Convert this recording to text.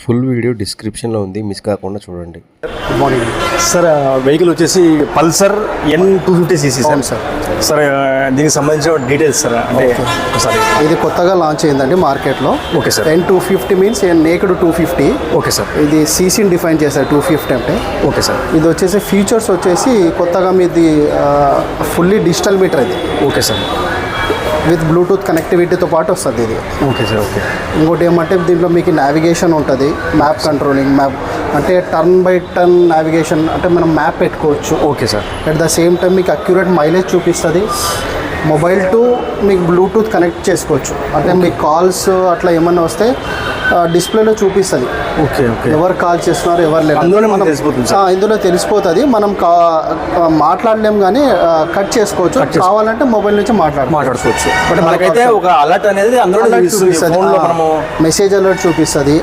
Full video డిస్క్రిప్షన్లో ఉంది, miss కాకుండా చూడండి. Good morning sir. వెహికల్ వచ్చేసి పల్సర్ N250cc సార్. సార్ దీనికి సంబంధించిన డీటెయిల్స్ సార్ అంటే ఒకసారి. ఇది కొత్తగా లాంచ్ అయిందండి మార్కెట్లో. Okay sir. N250 means naked 250. Okay sir. ఇది సీసీని డిఫైన్ చేశారు 250 అంటే. Okay sir. ఇది వచ్చేసి ఫీచర్స్ వచ్చేసి కొత్తగా మీది ఫుల్లీ డిజిటల్ మీటర్ ఇది. Okay sir. విత్ బ్లూటూత్ కనెక్టివిటీతో పాటు వస్తుంది ఇది. Okay sir. ఓకే. ఇంకోటి ఏమంటే దీంట్లో మీకు నావిగేషన్ ఉంటుంది, మ్యాప్ కంట్రోలింగ్, మ్యాప్ అంటే టర్న్ బై టర్న్ నావిగేషన్, అంటే మనం మ్యాప్ పెట్టుకోవచ్చు. Okay sir. At the same time మీకు అక్యురేట్ మైలేజ్ చూపిస్తుంది. మొబైల్ టు మీకు బ్లూటూత్ కనెక్ట్ చేసుకోవచ్చు. అంటే మీకు కాల్స్ అట్లా ఏమన్నా వస్తే డిస్ప్లేలో చూపిస్తుంది. ఓకే. ఓకే. ఎవరు కాల్ చేస్తున్నారు, ఎవరు లేదు ఇందులో తెలిసిపోతుంది. మనం మాట్లాడలేము కానీ కట్ చేసుకోవచ్చు. కావాలంటే మొబైల్ నుంచి మాట్లాడుకోవచ్చు. బట్ మనకైతే ఒక అలర్ట్ అనేది అందులో చూపిస్తుంది, మెసేజ్ అలర్ట్ చూపిస్తుంది.